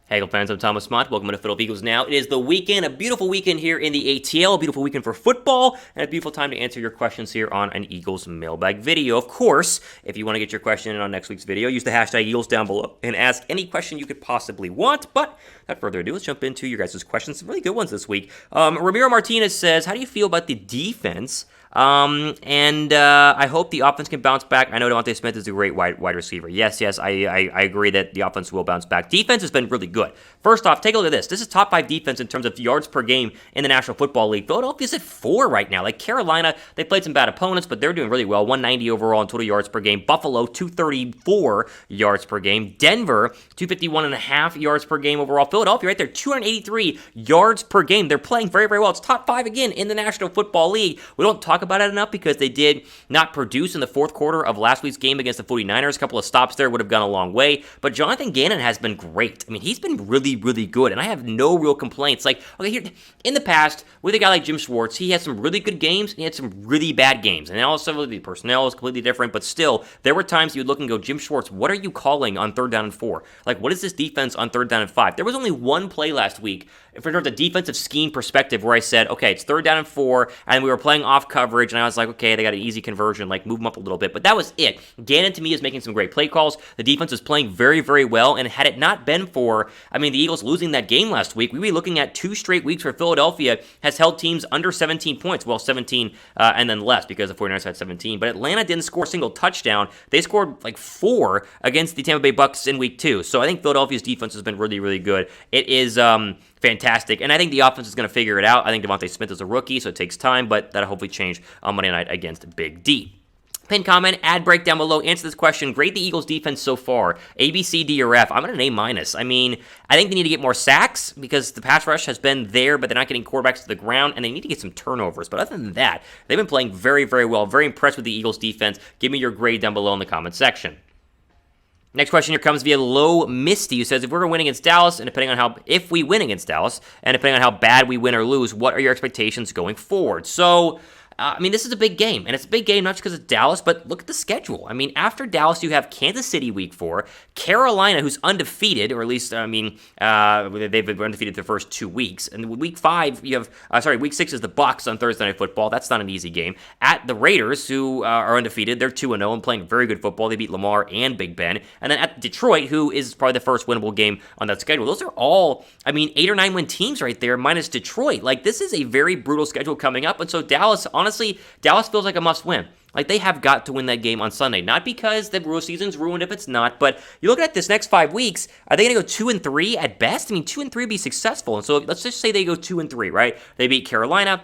Hey, Eagle fans, I'm Thomas Mott. Welcome to Fiddle Eagles Now. It is the weekend, a beautiful weekend here in the ATL, a beautiful weekend for football, and a beautiful time to answer your questions here on an Eagles mailbag video. Of course, if you want to get your question in on next week's video, use the hashtag Eagles down below and ask any question you could possibly want. But without further ado, let's jump into your guys' questions. Some really good ones this week. Ramiro Martinez says, how do you feel about the defense? I hope the offense can bounce back. I know Devontae Smith is a great wide receiver. Yes, I agree that the offense will bounce back. Defense has been really good. First off, take a look at this. This is top 5 defense in terms of yards per game in the National Football League. Philadelphia's at 4 right now. Like Carolina, they played some bad opponents, but they're doing really well. 190 overall in total yards per game. Buffalo, 234 yards per game. Denver, 251.5 yards per game overall. Philadelphia right there, 283 yards per game. They're playing very, very well. It's top 5 again in the National Football League. We don't talk about it enough because they did not produce in the fourth quarter of last week's game against the 49ers. A couple of stops there would have gone a long way, but Jonathan Gannon has been great. I mean, he's been really, really good, and I have no real complaints. Like, okay, here in the past, with a guy like Jim Schwartz, he had some really good games, and he had some really bad games, and also the personnel is completely different, but still, there were times you would look and go, Jim Schwartz, what are you calling on 3rd down and 4? Like, what is this defense on 3rd down and 5? There was only one play last week, from a defensive scheme perspective, where I said, okay, it's 3rd down and 4, and we were playing off coverage, and I was like, okay, they got an easy conversion, like move them up a little bit, but that was it. Gannon, to me, is making some great play calls. The defense is playing very, very well, and had it not been for, the Eagles losing that game last week, we'd be looking at 2 straight weeks where Philadelphia has held teams under 17 points. Well, 17 and then less because the 49ers had 17, but Atlanta didn't score a single touchdown. They scored like 4 against the Tampa Bay Bucks in week 2, so I think Philadelphia's defense has been really, really good. It is fantastic, and I think the offense is going to figure it out. I think Devontae Smith is a rookie, so it takes time, but that'll hopefully change on Monday night against Big D. Pin comment, ad break down below. Answer this question. Grade the Eagles defense so far. A, B, C, D, or F. I'm going to an A-. I think they need to get more sacks because the pass rush has been there, but they're not getting quarterbacks to the ground, and they need to get some turnovers. But other than that, they've been playing very, very well. Very impressed with the Eagles defense. Give me your grade down below in the comment section. Next question here comes via Low Misty, who says, if we're going to win against Dallas, and if we win against Dallas, and depending on how bad we win or lose, what are your expectations going forward? So, this is a big game, and it's a big game not just because it's Dallas, but look at the schedule. After Dallas, you have Kansas City week 4, Carolina, who's undefeated, or at least, they've been undefeated the first 2 weeks, and week 5, week 6 is the Bucs on Thursday Night Football. That's not an easy game. At the Raiders, who are undefeated, they're 2-0 and playing very good football. They beat Lamar and Big Ben. And then at Detroit, who is probably the first winnable game on that schedule. Those are all, 8 or 9 win teams right there, minus Detroit. Like, this is a very brutal schedule coming up, and so Dallas, honestly, Dallas feels like a must-win. Like, they have got to win that game on Sunday. Not because the season's ruined if it's not, but you look at this next 5 weeks, are they going to go 2-3 at best? 2-3 would be successful. And so let's just say they go 2-3, right? They beat Carolina.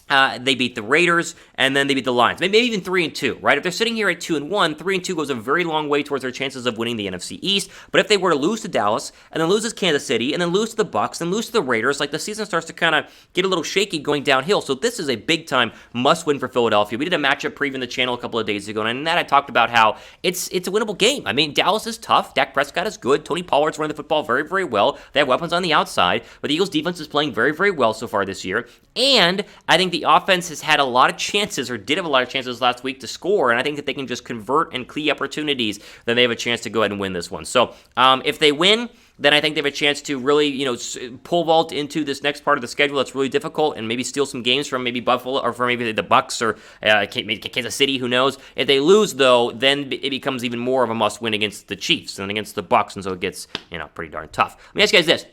They beat the Raiders, and then they beat the Lions. Maybe even 3-2, right? If they're sitting here at 2-1, 3-2 goes a very long way towards their chances of winning the NFC East. But if they were to lose to Dallas, and then lose to Kansas City, and then lose to the Bucs, and lose to the Raiders, like the season starts to kind of get a little shaky going downhill. So this is a big-time must-win for Philadelphia. We did a matchup preview in the channel a couple of days ago, and in that I talked about how it's a winnable game. Dallas is tough. Dak Prescott is good. Tony Pollard's running the football very, very well. They have weapons on the outside, but the Eagles' defense is playing very, very well so far this year. And I think the offense has had a lot of chances, or did have a lot of chances last week to score, and I think that they can just convert and key opportunities, then they have a chance to go ahead and win this one. So if they win, then I think they have a chance to really, pull vault into this next part of the schedule that's really difficult and maybe steal some games from maybe Buffalo or from maybe the Bucs or Kansas City, who knows. If they lose, though, then it becomes even more of a must-win against the Chiefs and against the Bucs, and so it gets, pretty darn tough. Let me ask you guys this.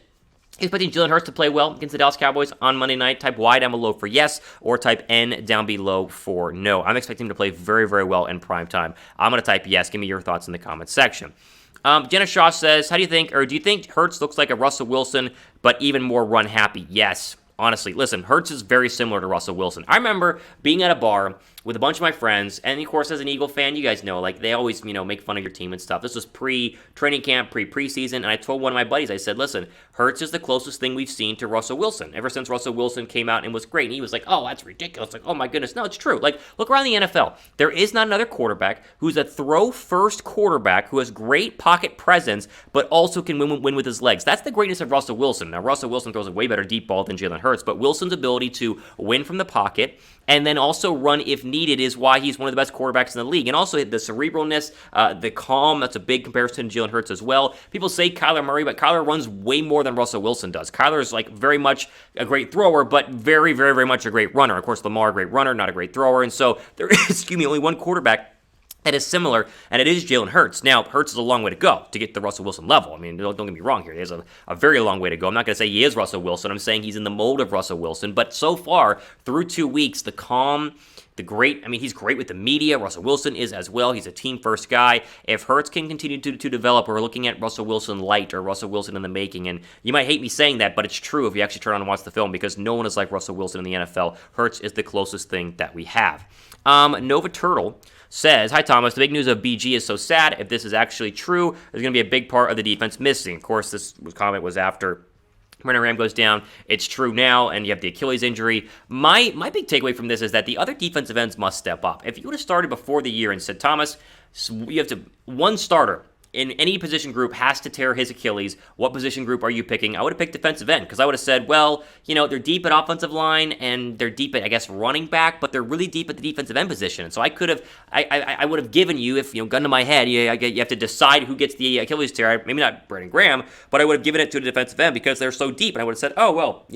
Expecting Jalen Hurts to play well against the Dallas Cowboys on Monday night. Type Y down below for yes, or type N down below for no. I'm expecting him to play very, very well in prime time. I'm going to type yes. Give me your thoughts in the comments section. Jenna Shaw says, do you think Hurts looks like a Russell Wilson, but even more run happy? Yes. Honestly, listen, Hurts is very similar to Russell Wilson. I remember being at a bar with a bunch of my friends, and of course, as an Eagle fan, you guys know, like, they always, make fun of your team and stuff. This was pre-training camp, preseason, and I told one of my buddies, I said, listen, Hurts is the closest thing we've seen to Russell Wilson, ever since Russell Wilson came out and was great, and he was like, oh, that's ridiculous, like, oh my goodness, no, it's true. Like, look around the NFL. There is not another quarterback who's a throw-first quarterback who has great pocket presence, but also can win with his legs. That's the greatness of Russell Wilson. Now, Russell Wilson throws a way better deep ball than Jalen Hurts, but Wilson's ability to win from the pocket, and then also run if needed is why he's one of the best quarterbacks in the league. And also the cerebralness, the calm, that's a big comparison to Jalen Hurts as well. People say Kyler Murray, but Kyler runs way more than Russell Wilson does. Kyler is like very much a great thrower, but very, very, very much a great runner. Of course, Lamar, a great runner, not a great thrower. And so there is, only one quarterback that is similar, and it is Jalen Hurts. Now, Hurts is a long way to go to get to the Russell Wilson level. I mean, don't get me wrong here. There's a very long way to go. I'm not going to say he is Russell Wilson. I'm saying he's in the mold of Russell Wilson. But so far, through 2 weeks, the calm, he's great with the media. Russell Wilson is as well. He's a team-first guy. If Hurts can continue to develop, we're looking at Russell Wilson light or Russell Wilson in the making. And you might hate me saying that, but it's true if you actually turn on and watch the film because no one is like Russell Wilson in the NFL. Hurts is the closest thing that we have. Nova Turtle says, hi Thomas, the big news of BG is so sad. If this is actually true, there's going to be a big part of the defense missing. Of course, this comment was after Brennan Ram goes down. It's true now, and you have the Achilles injury. My big takeaway from this is that the other defensive ends must step up. If you would have started before the year and said, Thomas, you have to one starter in any position group has to tear his Achilles. What position group are you picking? I would have picked defensive end because I would have said, well, they're deep at offensive line and they're deep at, I guess, running back, but they're really deep at the defensive end position. And so I could have, I would have given you, if, gun to my head, you have to decide who gets the Achilles tear. Maybe not Brandon Graham, but I would have given it to the defensive end because they're so deep. And I would have said, oh, well,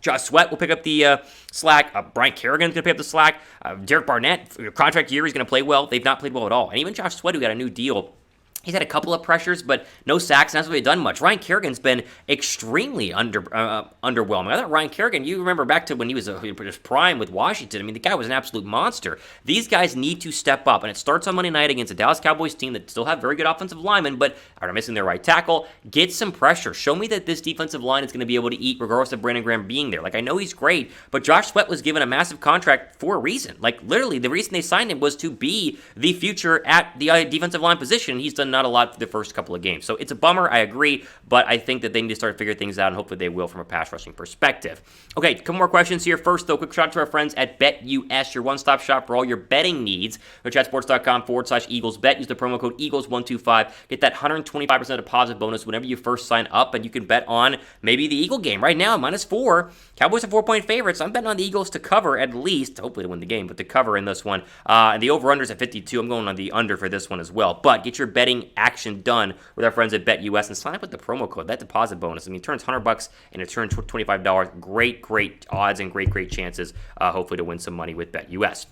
Josh Sweat will pick up the slack. Brian Kerrigan's going to pick up the slack. Derek Barnett, contract year, he's going to play well. They've not played well at all. And even Josh Sweat, who got a new deal, he's had a couple of pressures, but no sacks, and hasn't really done much. Ryan Kerrigan's been extremely underwhelming. I thought Ryan Kerrigan, you remember back to when he was just prime with Washington. I mean, the guy was an absolute monster. These guys need to step up, and it starts on Monday night against a Dallas Cowboys team that still have very good offensive linemen, but are missing their right tackle. Get some pressure. Show me that this defensive line is going to be able to eat regardless of Brandon Graham being there. Like, I know he's great, but Josh Sweat was given a massive contract for a reason. Like, literally, the reason they signed him was to be the future at the defensive line position. He's done not a lot for the first couple of games. So it's a bummer, I agree, but I think that they need to start figuring things out, and hopefully they will from a pass rushing perspective. Okay, a couple more questions here. First, though, quick shout out to our friends at BetUS, your one-stop shop for all your betting needs. Go to chatsports.com/EaglesBet. Use the promo code Eagles125. Get that 125% deposit bonus whenever you first sign up, and you can bet on maybe the Eagle game. Right now, -4. Cowboys are 4-point favorites. I'm betting on the Eagles to cover at least, hopefully to win the game, but to cover in this one. And the over-under is at 52. I'm going on the under for this one as well. But get your betting action done with our friends at BetUS and sign up with the promo code. That deposit bonus, it turns $100 and it turns $25. Great odds and great chances, hopefully to win some money with BetUS.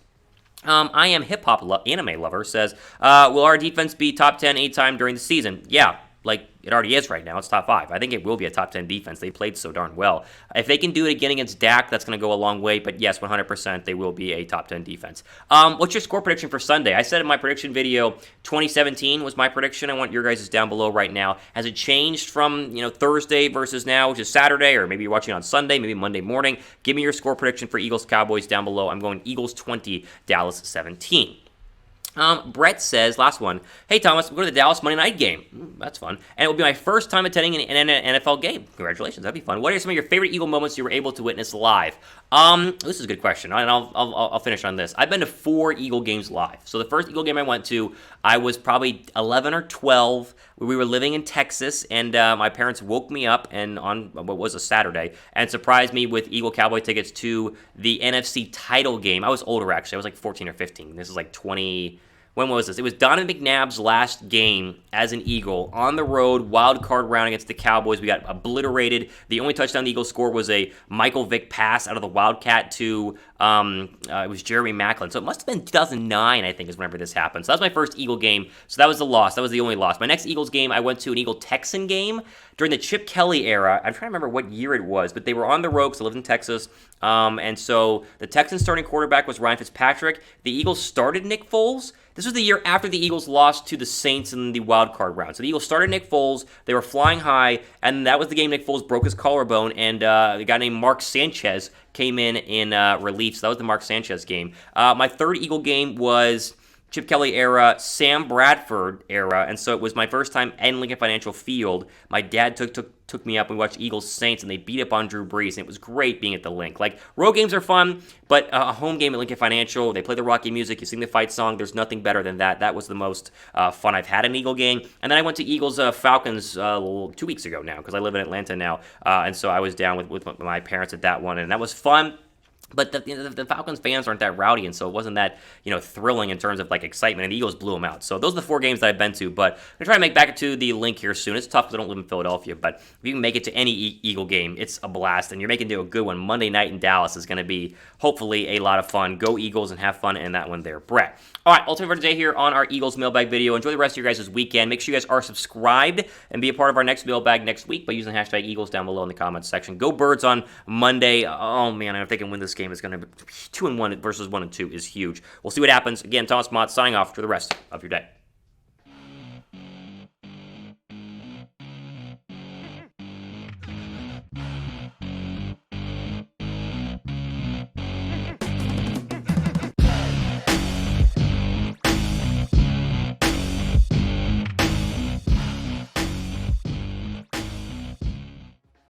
I am hip-hop anime lover says, will our defense be top 10 anytime during the season? Yeah. Like it already is right now. It's top 5. I think it will be a top 10 defense. They played so darn well. If they can do it again against Dak, that's going to go a long way. But yes, 100%, they will be a top 10 defense. What's your score prediction for Sunday? I said in my prediction video, 2017 was my prediction. I want your guys' down below right now. Has it changed from Thursday versus now, which is Saturday, or maybe you're watching on Sunday, maybe Monday morning? Give me your score prediction for Eagles Cowboys down below. I'm going Eagles 20, Dallas 17. Brett says, last one, hey Thomas, we'll go to the Dallas Monday night game. That's fun. And it will be my first time attending an NFL game. Congratulations, that'd be fun. What are some of your favorite Eagle moments you were able to witness live? This is a good question, and I'll finish on this. I've been to 4 Eagle games live. So the first Eagle game I went to, I was probably 11 or 12. We were living in Texas, and my parents woke me up and on what was a Saturday and surprised me with Eagle Cowboy tickets to the NFC title game. I was older, actually. I was like 14 or 15. This is like 20... When was this? It was Donovan McNabb's last game as an Eagle on the road, wild card round against the Cowboys. We got obliterated. The only touchdown the Eagles scored was a Michael Vick pass out of the Wildcat to it was Jeremy Maclin. So it must have been 2009, I think, is whenever this happened. So that was my first Eagle game. So that was the loss. That was the only loss. My next Eagles game, I went to an Eagle-Texan game during the Chip Kelly era. I'm trying to remember what year it was, but they were on the road because I lived in Texas. And so the Texans starting quarterback was Ryan Fitzpatrick. The Eagles started Nick Foles. This was the year after the Eagles lost to the Saints in the wild card round. So the Eagles started Nick Foles. They were flying high, and that was the game Nick Foles broke his collarbone, and a guy named Mark Sanchez came in relief. So that was the Mark Sanchez game. My third Eagle game was Chip Kelly era, Sam Bradford era, and so it was my first time in Lincoln Financial Field. My dad took me up. We watched Eagles Saints, and they beat up on Drew Brees, and it was great being at the Link. Like, road games are fun, but a home game at Lincoln Financial, they play the Rocky music, you sing the fight song, there's nothing better than that. That was the most fun I've had in an Eagle game. And then I went to Eagles Falcons 2 weeks ago now, because I live in Atlanta now, and so I was down with my parents at that one, and that was fun. But the Falcons fans aren't that rowdy, and so it wasn't that, thrilling in terms of like excitement, and the Eagles blew them out. So those are the 4 games that I've been to, but I'm going to try to make back to the link here soon. It's tough because I don't live in Philadelphia, but if you can make it to any Eagle game, it's a blast, and you're making it to a good one. Monday night in Dallas is going to be hopefully a lot of fun. Go Eagles and have fun in that one there, Brett. All right, ultimate for today here on our Eagles mailbag video. Enjoy the rest of your guys' weekend. Make sure you guys are subscribed and be a part of our next mailbag next week by using the hashtag Eagles down below in the comments section. Go Birds on Monday. Oh man, if they can win this game, it's going to be 2-1 versus 1-2 is huge. We'll see what happens. Again, Thomas Mott signing off for the rest of your day.